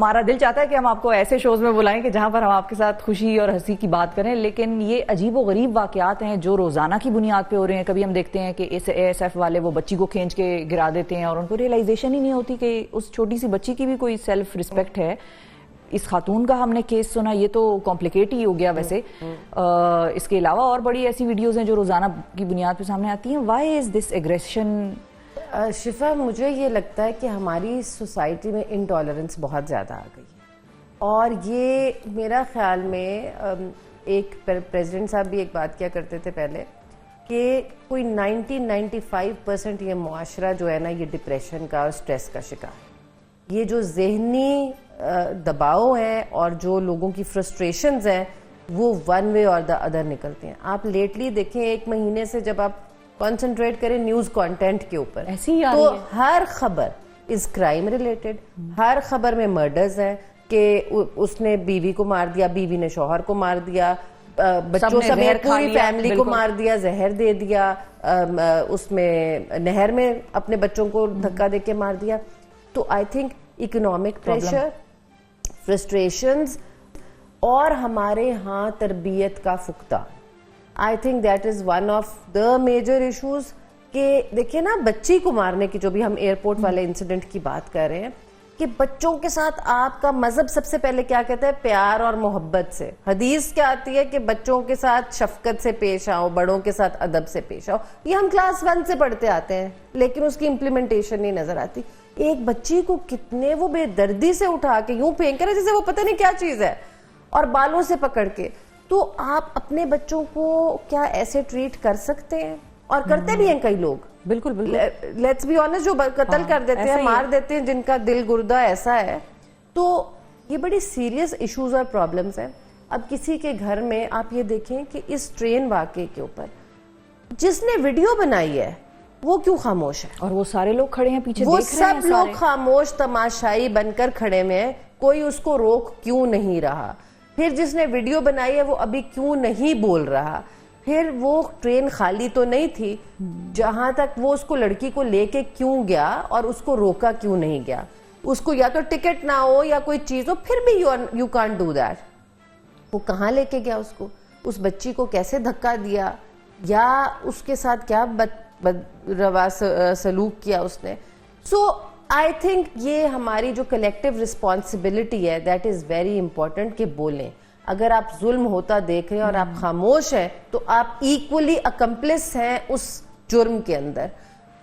ہمارا دل چاہتا ہے کہ ہم آپ کو ایسے شوز میں بلائیں کہ جہاں پر ہم آپ کے ساتھ خوشی اور ہنسی کی بات کریں، لیکن یہ عجیب و غریب واقعات ہیں جو روزانہ کی بنیاد پہ ہو رہے ہیں۔ کبھی ہم دیکھتے ہیں کہ ASF والے وہ بچی کو کھینچ کے گرا دیتے ہیں اور ان کو ریئلائزیشن ہی نہیں ہوتی کہ اس چھوٹی سی بچی کی بھی کوئی سیلف رسپیکٹ ہے۔ اس خاتون کا ہم نے کیس سنا، یہ تو کمپلیکیٹ ہی ہو گیا ویسے۔ اس کے علاوہ اور بڑی ایسی ویڈیوز ہیں جو روزانہ کی بنیاد پہ سامنے آتی ہیں۔ وائی از دس ایگریشن؟ شفا، مجھے یہ لگتا ہے کہ ہماری سوسائٹی میں انٹالرنس بہت زیادہ آ گئی ہے، اور یہ میرا خیال میں ایک پریزیڈنٹ صاحب بھی ایک بات کیا کرتے تھے پہلے کہ کوئی 95% یہ معاشرہ جو ہے نا، یہ ڈپریشن کا اور سٹریس کا شکار ہے۔ یہ جو ذہنی دباؤ ہے اور جو لوگوں کی فرسٹریشنز ہیں وہ ون وے اور دا ادر نکلتے ہیں۔ آپ لیٹلی دیکھیں، ایک مہینے سے جب آپ کنسنٹریٹ کریں نیوز کانٹینٹ کے اوپر، تو ہر خبر از کرائم ریلیٹڈ، ہر خبر میں مرڈرز ہیں کہ اس نے بیوی کو مار دیا، بیوی نے شوہر کو مار دیا، بچوں سمیت پوری فیملی کو مار دیا، زہر دے دیا، اس میں نہر میں اپنے بچوں کو دھکا دے کے مار دیا۔ تو I think economic pressure, frustrations اور ہمارے ہاں تربیت کا فقدان، I think that is one of the major issues۔ کہ دیکھیں نا، بچی کو مارنے کی، جو بھی ہم ایئرپورٹ والے انسیڈنٹ کی بات کر رہے ہیں، کہ بچوں کے ساتھ آپ کا مذہب سب سے پہلے کیا کہتا ہے؟ پیار اور محبت سے۔ حدیث کیا آتی ہے کہ بچوں کے ساتھ شفقت سے پیش آؤ، بڑوں کے ساتھ ادب سے پیش آؤ۔ یہ ہم کلاس 1 سے پڑھتے آتے ہیں، لیکن اس کی امپلیمنٹیشن نہیں نظر آتی۔ ایک بچی کو کتنے وہ بے دردی سے اٹھا کے یوں پھینک رہے جیسے وہ پتہ نہیں کیا چیز ہے، اور بالوں سے پکڑ کے۔ تو آپ اپنے بچوں کو کیا ایسے ٹریٹ کر سکتے ہیں؟ اور کرتے بھی ہیں کئی لوگ، بالکل بالکل، لیٹس بی آنسٹ، جو قتل کر دیتے ہیں، مار دیتے ہیں، جن کا دل گردہ ایسا ہے۔ تو یہ بڑی سیریس ایشوز اور پرابلمز ہیں۔ اب کسی کے گھر میں آپ یہ دیکھیں کہ اس ٹرین واقعے کے اوپر جس نے ویڈیو بنائی ہے وہ کیوں خاموش ہے؟ اور وہ سارے لوگ کھڑے ہیں پیچھے، وہ سب لوگ خاموش تماشائی بن کر کھڑے ہوئے ہیں، کوئی اس کو روک کیوں نہیں رہا؟ پھر جس نے ویڈیو بنائی ہے وہ ابھی کیوں نہیں بول رہا؟ پھر وہ ٹرین خالی تو نہیں تھی، جہاں تک وہ اس کو لڑکی کو لے کے کیوں گیا اور اس کو روکا کیوں نہیں گیا؟ اس کو یا تو ٹکٹ نہ ہو یا کوئی چیز ہو، پھر بھی یو کانٹ ڈو دیٹ۔ وہ کہاں لے کے گیا اس کو؟ اس بچی کو کیسے دھکا دیا، یا اس کے ساتھ کیا بدروا سلوک کیا اس نے؟ سو آئی تھنک یہ ہماری جو کلیکٹیو رسپانسبلٹی ہے، دیٹ از ویری امپورٹنٹ کہ بولیں۔ اگر آپ ظلم ہوتا دیکھ رہے ہیں اور آپ خاموش ہیں تو آپ ایکولی اکمپلس ہیں اس جرم کے اندر۔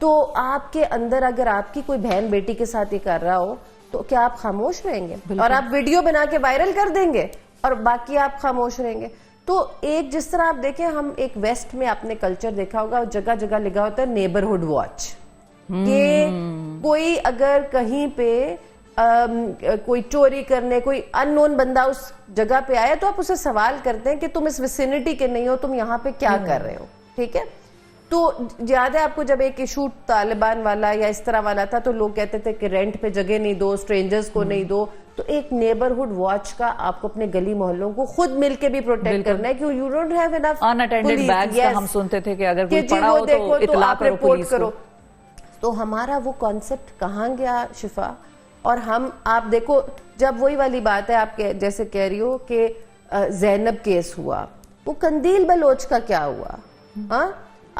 تو آپ کے اندر اگر آپ کی کوئی بہن بیٹی کے ساتھ یہ کر رہا ہو تو کیا آپ خاموش رہیں گے؟ اور آپ ویڈیو بنا کے وائرل کر دیں گے اور باقی آپ خاموش رہیں گے؟ تو ایک جس طرح آپ دیکھیں، ہم ایک ویسٹ میں آپ نے کلچر دیکھا ہوگا، جگہ جگہ لگا ہوتا ہے نیبرہڈ واچ، کہ کوئی اگر کہیں پہ کوئی چوری کرنے، کوئی ان نون بندہ اس جگہ پہ آیا تو آپ اسے سوال کرتے ہیں کہ تم اس ویسینٹی کے نہیں ہو، تم یہاں پہ کیا کر رہے ہو؟ ٹھیک ہے؟ تو یاد ہے آپ کو جب ایک ایشو طالبان والا یا اس طرح والا تھا تو لوگ کہتے تھے کہ رینٹ پہ جگہ نہیں دو، اسٹرینجرز کو نہیں دو۔ تو ایک نیبرہڈ واچ کا آپ کو اپنے گلی محلوں کو خود مل کے بھی پروٹیکٹ کرنا ہے، کہ you don't have enough unattended bags کا ہم سنتے تھے کہ اگر کوئی پڑا ہو تو اطلاع کرو پولیس کو۔ تو ہمارا وہ کانسیپٹ کہاں گیا شفا؟ اور ہم، آپ دیکھو، جب وہی والی بات ہے، آپ جیسے کہہ رہی ہو کہ زینب کیس ہوا، وہ قندیل بلوچ کا کیا ہوا؟ ہاں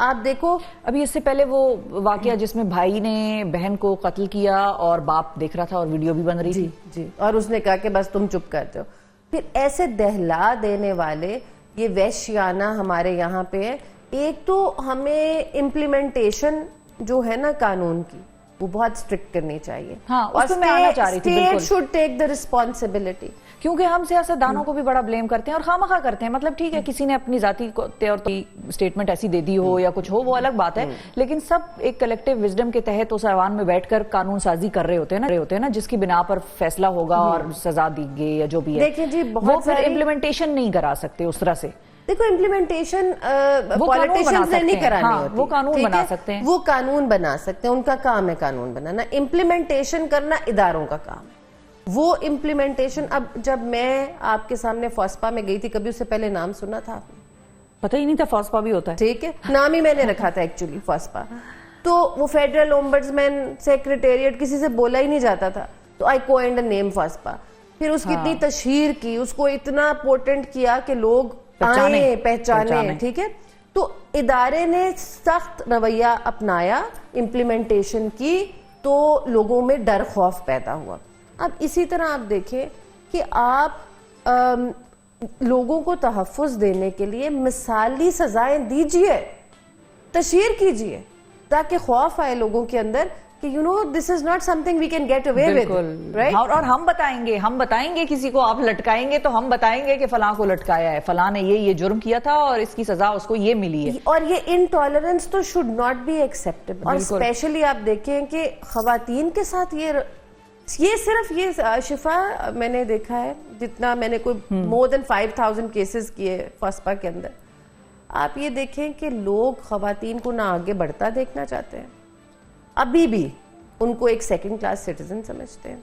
آپ دیکھو، ابھی اس سے پہلے وہ واقعہ جس میں بھائی نے بہن کو قتل کیا اور باپ دیکھ رہا تھا اور ویڈیو بھی بن رہی تھی، جی، اور اس نے کہا کہ بس تم چپ کرتے ہو۔ پھر ایسے دہلا دینے والے یہ وحشیانہ ہمارے یہاں پہ ہے۔ ایک تو ہمیں امپلیمنٹیشن جو ہے نا قانون کی، وہ بہت اسٹرکٹ کرنی چاہیے۔ ہاں، اس میں آنا چاہ رہی تھی، بالکل۔ State should take the responsibility, کیونکہ ہم سیاستدانوں کو بھی بڑا بلیم کرتے ہیں اور خواہ کرتے ہیں۔ مطلب ٹھیک ہے، کسی نے اپنی ذاتی طور پر اسٹیٹمنٹ ایسی دے دی ہو یا کچھ ہو، وہ الگ بات ہے، لیکن سب ایک کلیکٹیو وزڈم کے تحت اس ایوان میں بیٹھ کر قانون سازی کر رہے ہوتے ہیں نا، جس کی بنا پر فیصلہ ہوگا اور سزا دی گئی یا جو بھی ہے۔ دیکھیں جی، وہ پھر امپلیمنٹیشن نہیں کرا سکتے اس طرح سے۔ دیکھو، امپلیمنٹیشن پولیٹیشنز نے نہیں کرانی ہوتی، وہ قانون بنا سکتے ہیں، وہ قانون بنا سکتے ہیں، ان کا کام ہے قانون بنانا۔ امپلیمنٹیشن کرنا اداروں کا کام ہے۔ وہ امپلیمنٹیشن، اب جب میں آپ کے سامنے فوسپا میں گئی تھی، کبھی اس سے پہلے نام سنا تھا آپ نے؟ پتہ ہی نہیں تھا فوسپا بھی ہوتا ہے۔ ٹھیک ہے، نام ہی میں نے رکھا تھا ایکچولی فوسپا۔ تو وہ فیڈرل اومبڈسمین سیکریٹریٹ، کسی سے بولا ہی نہیں جاتا تھا۔ تو I coined a name FASPA. پھر اس کی اتنی تشہیر کی, اس کو اتنا پورٹنٹ کیا کہ لوگ آئیں, پہچانے, ٹھیک ہے. تو ادارے نے سخت رویہ اپنایا, امپلیمنٹیشن کی, تو لوگوں میں ڈر خوف پیدا ہوا. اب اسی طرح آپ دیکھیں کہ آپ لوگوں کو تحفظ دینے کے لیے مثالی سزائیں دیجئے, تشہیر کیجئے, تاکہ خوف آئے لوگوں کے اندر کہ this is not something we can get away with, right? اور ہم بتائیں گے کسی کو آپ لٹکائیں گے تو ہم بتائیں گے کہ فلاں کو لٹکایا ہے, فلاں نے یہ جرم کیا تھا اور اس کی سزا اس کو یہ ملی ہے. اور یہ انٹالرنس تو should not be acceptable. اور اسپیشلی آپ دیکھیں کہ خواتین کے ساتھ یہ صرف یہ شفا, میں نے دیکھا ہے جتنا میں نے کوئی more than 5,000 کیسز کیے فاسپا کے اندر, آپ یہ دیکھیں کہ لوگ خواتین کو نہ آگے بڑھتا دیکھنا چاہتے ہیں, ابھی بھی ان کو ایک سیکنڈ کلاس سٹیزن سمجھتے ہیں,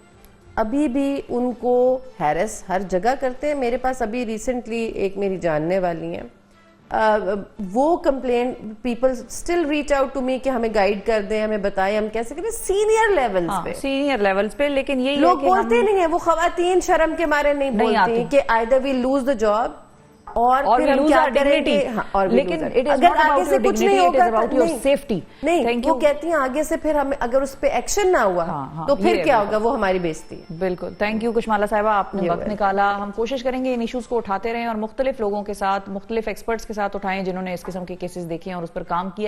ابھی بھی ان کو ہیرس ہر جگہ کرتے ہیں. میرے پاس ابھی ریسنٹلی ایک میری جاننے والی ہیں, وہ complain people still reach out to me کہ ہمیں گائیڈ کر دیں, ہمیں بتائیں ہم کیسے کریں سینئر لیولز پہ. لیکن یہ لوگ بولتے نہیں ہیں, وہ خواتین شرم کے مارے نہیں بولتی کہ either we lose the job اور پھر ہم کیا کریں گے. لیکن اگر آگے سے کچھ نہیں ہوگا نہیں, وہ کہتی ہیں آگے سے پھر ہمیں اگر اس پہ ایکشن نہ ہوا تو پھر کیا ہوگا, وہ ہماری بےزتی ہے. بالکل. تھینک یو کشمالا صاحبہ, آپ نے وقت نکالا. ہم کوشش کریں گے ان ایشوز کو اٹھاتے رہیں اور مختلف لوگوں کے ساتھ, مختلف ایکسپرٹس کے ساتھ اٹھائیں جنہوں نے اس قسم کے کیسز دیکھے ہیں اور اس پر کام کیا.